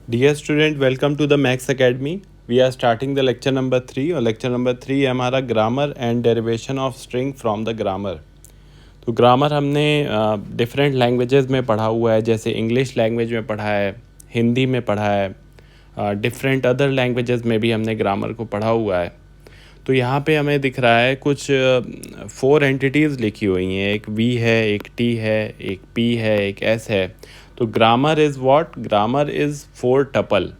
Dear student, welcome to the maths academy. We are starting the lecture number 3 और lecture number 3 है हमारा grammar and derivation of string from the grammar. तो grammar हमने different languages में पढ़ा हुआ है, जैसे इंग्लिश लैंग्वेज में पढ़ा है, हिंदी में पढ़ा है, डिफरेंट अदर लैंग्वेजेस में भी हमने ग्रामर को पढ़ा हुआ है। तो यहाँ पे हमें दिख रहा है कुछ 4 एंटिटीज़ लिखी हुई हैं। एक वी है, एक टी है, एक पी है, एक एस है। तो grammar is what? Grammar is 4 tuple.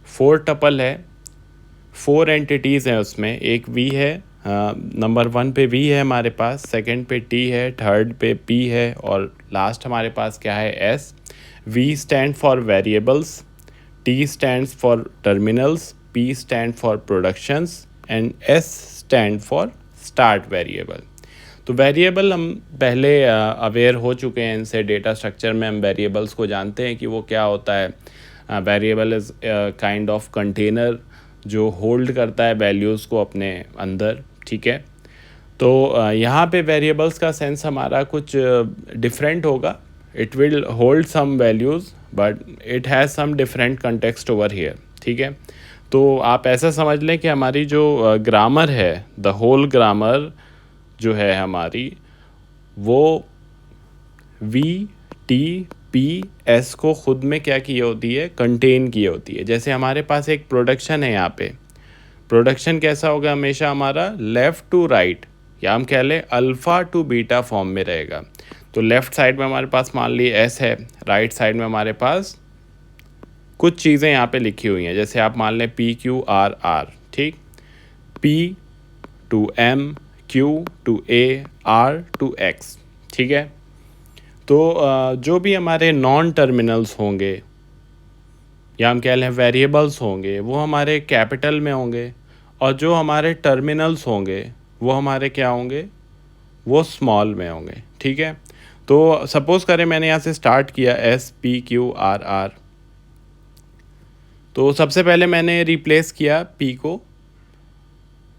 4 tuple है, 4 एंटिटीज़ हैं उसमें। एक वी है, नंबर 1 पे वी है हमारे पास, सेकंड पे टी है, थर्ड पे पी है और लास्ट हमारे पास क्या है? S. V stands for variables, T stands for terminals, P stands for productions and S stands for start variable. तो वेरिएबल हम पहले अवेयर हो चुके हैं इनसे। डेटा स्ट्रक्चर में हम वेरिएबल्स को जानते हैं कि वो क्या होता है। Variable is kind of container जो होल्ड करता है वैल्यूज़ को अपने अंदर, ठीक है। तो यहाँ पे वेरिएबल्स का सेंस हमारा कुछ डिफरेंट होगा। It will hold some values but it has some different context over here, ठीक है। तो आप ऐसा समझ लें कि हमारी जो ग्रामर है, द होल ग्रामर जो है हमारी, वो वी टी पी एस को खुद में क्या की होती है? कंटेन की होती है। जैसे हमारे पास एक प्रोडक्शन है, यहाँ पे प्रोडक्शन कैसा होगा? हमेशा हमारा लेफ़्ट टू राइट, या हम कह लें अल्फ़ा टू बीटा फॉर्म में रहेगा। तो लेफ़्ट साइड में हमारे पास मान ली एस है, राइट साइड में हमारे पास कुछ चीज़ें यहाँ पे लिखी हुई हैं। जैसे आप मान लें पी क्यू आर आर, ठीक। P to M, Q to A, R to X, ठीक है। तो जो भी हमारे नॉन टर्मिनल्स होंगे या हम कह लें वेरिएबल्स होंगे, वो हमारे कैपिटल में होंगे, और जो हमारे टर्मिनल्स होंगे वो हमारे क्या होंगे? वो स्मॉल में होंगे, ठीक है। तो सपोज़ करें मैंने यहाँ से स्टार्ट किया S P Q R R. तो सबसे पहले मैंने रिप्लेस किया पी को,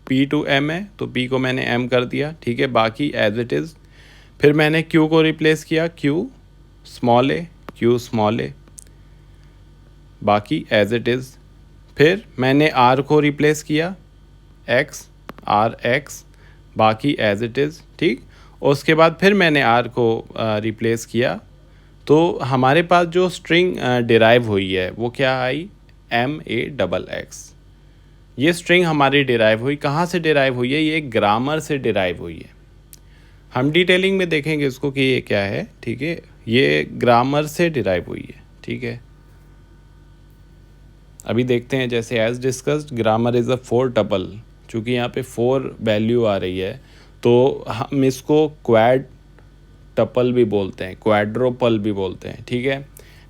पी टू एम है तो पी को मैंने एम कर दिया, ठीक है, बाकी एज इट इज़। फिर मैंने क्यू को रिप्लेस किया, क्यू स्मॉल ए, क्यू स्मॉल ए, बाकी एज इट इज़। फिर मैंने आर को रिप्लेस किया, एक्स आर एक्स, बाकी एज इट इज़, ठीक। उसके बाद फिर मैंने आर को रिप्लेस किया, तो हमारे पास जो स्ट्रिंग डिराइव हुई है वो क्या आई? M A double X. ये स्ट्रिंग हमारी डिराइव हुई। कहाँ से डिराइव हुई है? ये ग्रामर से डिराइव हुई है। हम डिटेलिंग में देखेंगे इसको कि ये क्या है, ठीक है। ये ग्रामर से डिराइव हुई है, ठीक है। अभी देखते हैं, जैसे as discussed grammar is a 4 tuple. चूँकि यहाँ पे 4 वैल्यू आ रही है तो हम इसको क्वाड टपल भी बोलते हैं, क्वाड्रोपल भी बोलते हैं, ठीक है।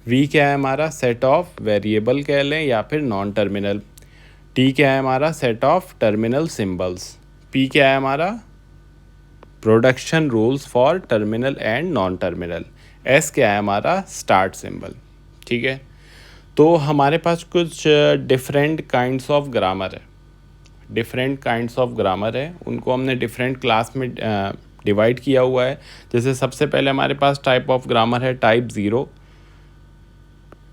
वी क्या है हमारा? सेट ऑफ वेरिएबल कह लें या फिर नॉन टर्मिनल। टी क्या है हमारा? Set of terminal symbols. P क्या है हमारा? Production rules for terminal and non terminal. S क्या है हमारा? स्टार्ट सिंबल, ठीक है। तो हमारे पास कुछ डिफरेंट काइंड्स ऑफ ग्रामर है, डिफरेंट काइंड्स ऑफ ग्रामर है। उनको हमने डिफरेंट क्लास में डिवाइड किया हुआ है। जैसे सबसे पहले हमारे पास टाइप ऑफ ग्रामर है type 0,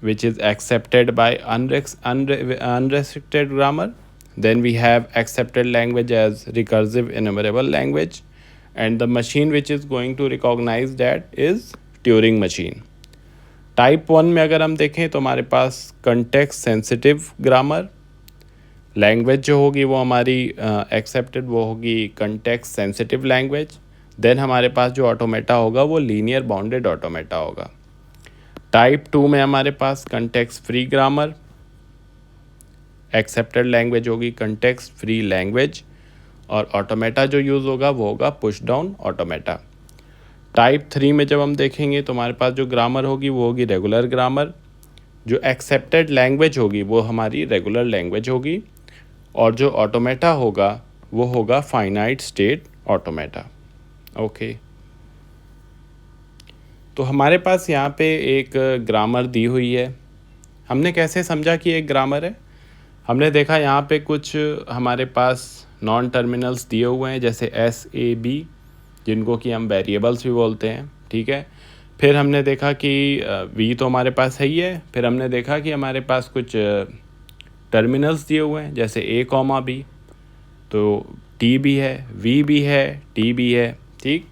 which is accepted by unrestricted grammar. Then we have accepted language as recursive enumerable language, and the machine which is going to recognize that is Turing machine. Type 1 में अगर हम देखें तो हमारे पास context sensitive grammar, language जो होगी वो हमारी एक्सेप्टेड वो होगी context sensitive language. देन हमारे पास जो ऑटोमेटा होगा वो लीनियर बाउंडेड ऑटोमेटा होगा। टाइप 2 में हमारे पास context free grammar, accepted language होगी कंटेक्स्ट फ्री लैंग्वेज, और ऑटोमेटा जो यूज़ होगा वो होगा पुश डाउन ऑटोमेटा। टाइप 3 में जब हम देखेंगे तो हमारे पास जो ग्रामर होगी वो होगी रेगुलर ग्रामर। जो एक्सेप्टेड लैंग्वेज होगी वो हमारी रेगुलर लैंग्वेज होगी, और जो ऑटोमेटा होगा वो होगा फाइनाइट स्टेट ऑटोमेटा, ओके। तो हमारे पास यहाँ पे एक ग्रामर दी हुई है। हमने कैसे समझा कि एक ग्रामर है? हमने देखा यहाँ पे कुछ हमारे पास नॉन टर्मिनल्स दिए हुए हैं, जैसे एस ए बी, जिनको कि हम वेरिएबल्स भी बोलते हैं, ठीक है। फिर हमने देखा कि वी तो हमारे पास है ही है, फिर हमने देखा कि हमारे पास कुछ टर्मिनल्स दिए हुए हैं, जैसे ए कॉमा बी, तो टी भी है, वी भी है, टी भी है, ठीक।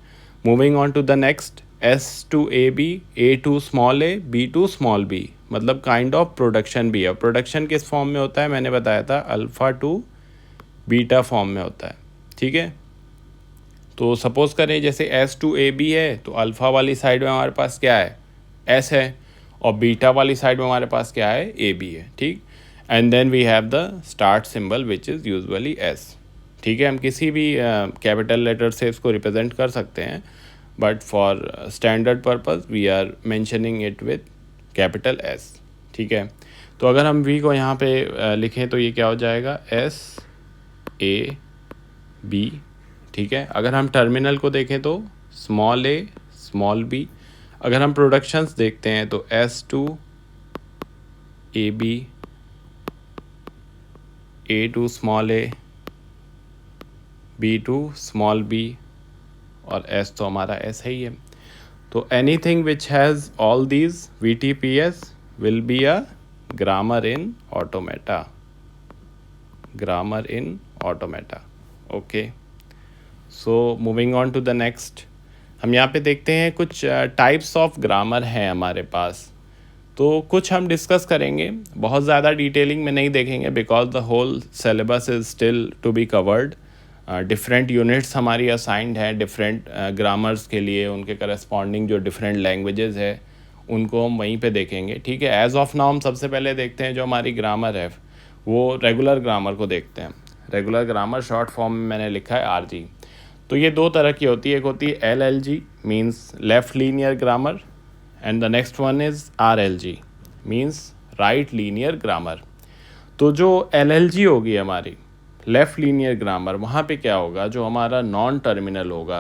Moving on to the next, S to A B, A to small a, B to small b, मतलब काइंड ऑफ प्रोडक्शन भी है। प्रोडक्शन किस फॉर्म में होता है, मैंने बताया था अल्फ़ा टू बीटा फॉर्म में होता है, ठीक है। तो सपोज़ करें जैसे एस टू ए बी है, तो अल्फ़ा वाली साइड में हमारे पास क्या है, एस है, और बीटा वाली साइड में हमारे पास क्या है, ए बी है, ठीक। And then we have the start symbol which is usually S, ठीक है। हम किसी भी कैपिटल लेटर से इसको रिप्रेजेंट कर सकते हैं, but for standard purpose we are mentioning it with capital S, ठीक है। तो अगर हम वी को यहाँ पे लिखें तो ये क्या हो जाएगा, एस ए बी, ठीक है। अगर हम टर्मिनल को देखें तो स्मॉल ए स्मॉल बी। अगर हम प्रोडक्शंस देखते हैं तो S to A B, A to small a, B to small b, और एस तो हमारा एस है ही है। तो anything which has all these VTPS will be a grammar in automata, grammar in automata, okay. So moving on to the next, हम यहाँ पे देखते हैं कुछ टाइप्स ऑफ ग्रामर हैं हमारे पास। तो कुछ हम डिस्कस करेंगे, बहुत ज़्यादा डिटेलिंग में नहीं देखेंगे, because the whole syllabus is still to be covered. Different units हमारी असाइंड हैं डिफरेंट ग्रामर्स के लिए, उनके करस्पॉन्डिंग जो डिफरेंट लैंग्वेजेस है उनको हम वहीं पे देखेंगे, ठीक है। एज़ ऑफ नाउ हम सबसे पहले देखते हैं जो हमारी ग्रामर है वो रेगुलर ग्रामर को देखते हैं। रेगुलर ग्रामर शॉर्ट फॉर्म में मैंने लिखा है RG। तो ये दो तरह की होती है, एक होती है LLG means left linear grammar, and the next one is RLG means right linear grammar. तो जो LLG होगी हमारी लेफ़्ट लीनियर ग्रामर, वहाँ पे क्या होगा, जो हमारा नॉन टर्मिनल होगा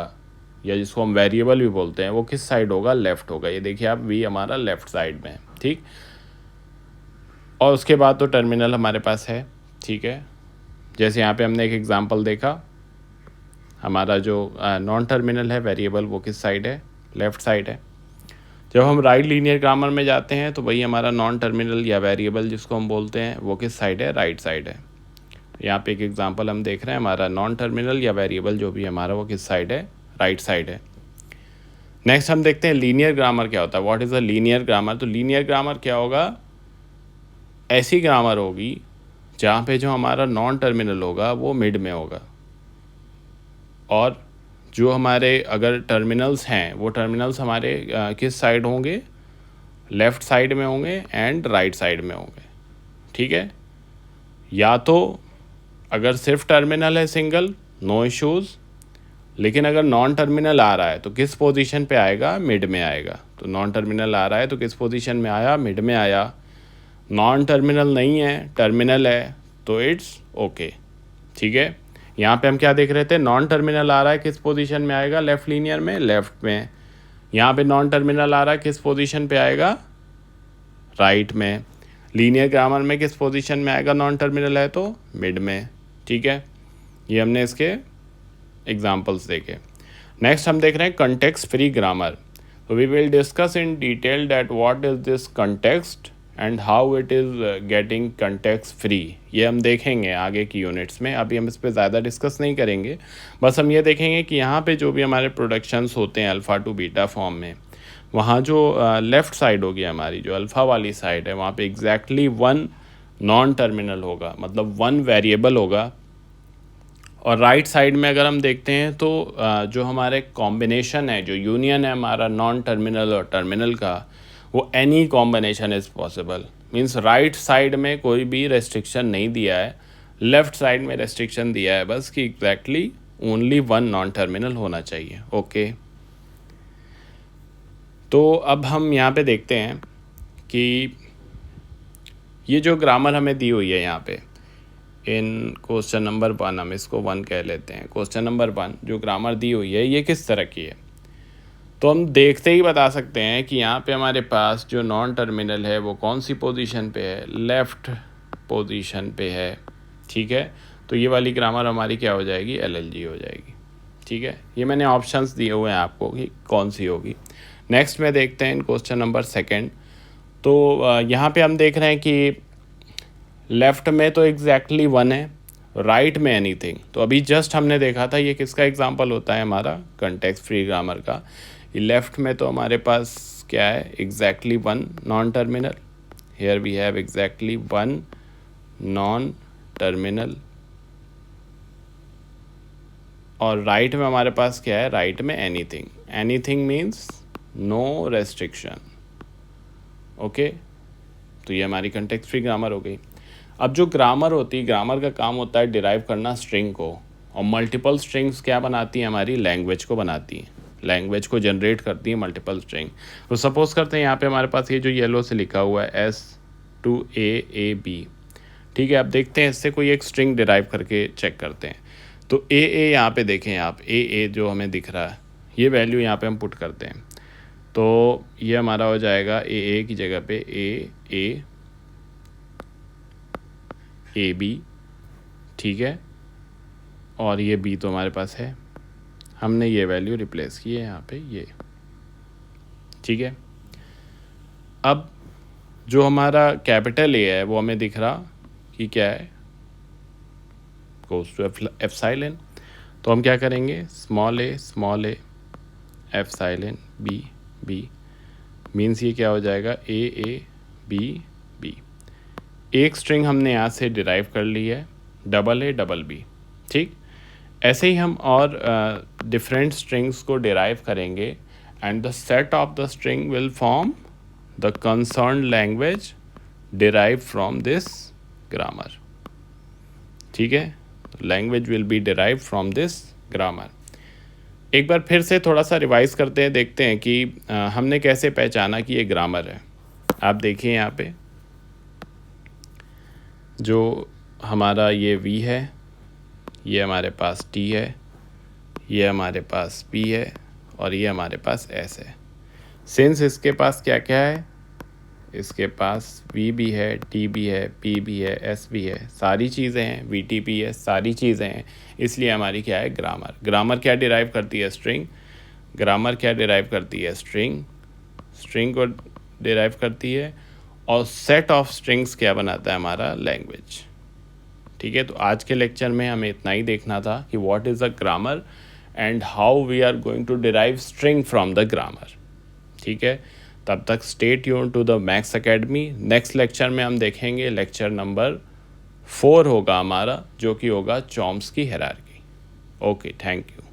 या जिसको हम वेरिएबल भी बोलते हैं, वो किस साइड होगा, लेफ़्ट होगा। ये देखिए आप, वी हमारा लेफ़्ट साइड में है, ठीक। और उसके बाद तो टर्मिनल हमारे पास है, ठीक है। जैसे यहाँ पे हमने एक एग्जांपल देखा, हमारा जो नॉन टर्मिनल है वेरिएबल वो किस साइड है, लेफ़्ट साइड है। जब हम राइट लीनियर ग्रामर में जाते हैं तो वही हमारा नॉन टर्मिनल या वेरिएबल जिसको हम बोलते हैं वो किस साइड है, राइट साइड है। यहाँ पे एक एग्जांपल हम देख रहे हैं, हमारा नॉन टर्मिनल या वेरिएबल जो भी हमारा वो किस साइड है, राइट साइड है। नेक्स्ट हम देखते हैं लीनियर ग्रामर क्या होता है, what is a linear grammar. तो लीनियर ग्रामर क्या होगा, ऐसी ग्रामर होगी जहाँ पे जो हमारा नॉन टर्मिनल होगा वो मिड में होगा, और जो हमारे अगर टर्मिनल्स हैं वो टर्मिनल्स हमारे किस साइड होंगे, लेफ़्ट साइड में होंगे एंड राइट साइड में होंगे, ठीक है। या तो अगर सिर्फ टर्मिनल है सिंगल, नो इश्यूज़, लेकिन अगर नॉन टर्मिनल आ रहा है तो किस पोजीशन पे आएगा, मिड में आएगा। तो नॉन टर्मिनल आ रहा है तो किस पोजीशन में आया, मिड में आया। नॉन टर्मिनल नहीं है, टर्मिनल है, तो इट्स ओके, ठीक है। यहाँ पे हम क्या देख रहे थे, नॉन टर्मिनल आ रहा है किस पोजीशन में आएगा, लेफ़्ट लीनियर में, लेफ़्ट में। यहाँ पे नॉन टर्मिनल आ रहा है किस पोजीशन पे आएगा, राइट में। लीनियर ग्रामर में किस पोजीशन में आएगा, नॉन टर्मिनल है तो मिड में, ठीक है। ये हमने इसके एग्जांपल्स देखे। नेक्स्ट हम देख रहे हैं कंटेक्स्ट फ्री ग्रामर। तो we will discuss in detail that what is this context and how it is getting context free. ये हम देखेंगे आगे की यूनिट्स में, अभी हम इस पर ज़्यादा डिस्कस नहीं करेंगे। बस हम ये देखेंगे कि यहाँ पे जो भी हमारे प्रोडक्शंस होते हैं अल्फ़ा टू बीटा फॉर्म में, वहाँ जो लेफ़्ट साइड होगी हमारी, जो अल्फ़ा वाली साइड है, वहाँ पे एग्जैक्टली वन नॉन टर्मिनल होगा, मतलब वन वेरिएबल होगा। और राइट साइड में अगर हम देखते हैं तो जो हमारे कॉम्बिनेशन है, जो यूनियन है हमारा नॉन टर्मिनल और टर्मिनल का, वो any combination is possible. Means right side में कोई भी रेस्ट्रिक्शन नहीं दिया है, लेफ़्ट साइड में रेस्ट्रिक्शन दिया है बस कि exactly only one non terminal होना चाहिए, ओके। तो अब हम यहाँ पे देखते हैं कि ये जो ग्रामर हमें दी हुई है यहाँ पे इन क्वेश्चन नंबर 1, हम इसको 1 कह लेते हैं। क्वेश्चन नंबर 1 जो ग्रामर दी हुई है ये किस तरह की है, तो हम देखते ही बता सकते हैं कि यहाँ पे हमारे पास जो नॉन टर्मिनल है वो कौन सी पोजीशन पे है, लेफ़्ट पोजीशन पे है, ठीक है। तो ये वाली ग्रामर हमारी क्या हो जाएगी, LLG हो जाएगी, ठीक है। ये मैंने ऑप्शंस दिए हुए हैं आपको कि कौन सी होगी। नेक्स्ट में देखते हैं क्वेश्चन नंबर सेकंड। तो यहाँ पे हम देख रहे हैं कि लेफ्ट में तो एग्जैक्टली 1 है, राइट में एनीथिंग। तो अभी जस्ट हमने देखा था ये किसका एग्जांपल होता है, हमारा कंटेक्स्ट फ्री ग्रामर का। ये लेफ्ट में तो हमारे पास क्या है, exactly 1 non terminal, here we have exactly 1 non terminal. और राइट में हमारे पास क्या है, राइट में anything. Anything means no restriction. Okay, तो ये हमारी कंटेक्स्ट फ्री ग्रामर हो गई। अब जो ग्रामर होती है, ग्रामर का काम होता है डिराइव करना स्ट्रिंग को, और मल्टीपल स्ट्रिंग्स क्या बनाती हैं, हमारी लैंग्वेज को बनाती हैं, लैंग्वेज को जनरेट करती है मल्टीपल स्ट्रिंग। तो सपोज करते हैं यहाँ पे हमारे पास ये जो येलो से लिखा हुआ है S2AAB, ठीक है। अब देखते हैं इससे कोई एक स्ट्रिंग डिराइव करके चेक करते हैं। तो ए यहाँ पे देखें आप, ए जो हमें दिख रहा है, ये वैल्यू यहाँ पे हम पुट करते हैं। तो ये हमारा हो जाएगा ए की जगह पे AB, ठीक है। और ये B तो हमारे पास है, हमने ये वैल्यू रिप्लेस की है यहाँ पे ये, ठीक है। अब जो हमारा कैपिटल A है वो हमें दिख रहा कि क्या है, गोज टू एप्सिलॉन। तो हम क्या करेंगे, small a epsilon B means ये क्या हो जाएगा, A B। एक स्ट्रिंग हमने यहाँ से डिराइव कर ली है, A B, ठीक। ऐसे ही हम और डिफरेंट स्ट्रिंग्स को डिराइव करेंगे, and the set of the string will form the concern language derive from this grammar, ठीक है। Language will be derive from this grammar. एक बार फिर से थोड़ा सा रिवाइज करते हैं, देखते हैं कि हमने कैसे पहचाना कि ये ग्रामर है। आप देखिए यहाँ पे जो हमारा ये V है, ये हमारे पास T है, ये हमारे पास P है, और ये हमारे पास S है। सिंस इसके पास क्या क्या है, इसके पास V भी है, T भी है, P भी है, S भी है, सारी चीज़ें हैं, VT P S सारी चीज़ें हैं, इसलिए हमारी क्या है, ग्रामर। ग्रामर क्या डिराइव करती है, स्ट्रिंग। ग्रामर क्या डिराइव करती है, स्ट्रिंग। स्ट्रिंग को डिराइव करती है, और सेट ऑफ स्ट्रिंग्स क्या बनाता है, हमारा लैंग्वेज, ठीक है। तो आज के लेक्चर में हमें इतना ही देखना था कि what is a grammar and how we are going to derive string from the grammar, ठीक है। तब तक stay tune to the maths academy. Next lecture में हम देखेंगे लेक्चर नंबर 4 होगा हमारा, जो कि होगा Chomsky hierarchy. Okay, thank you.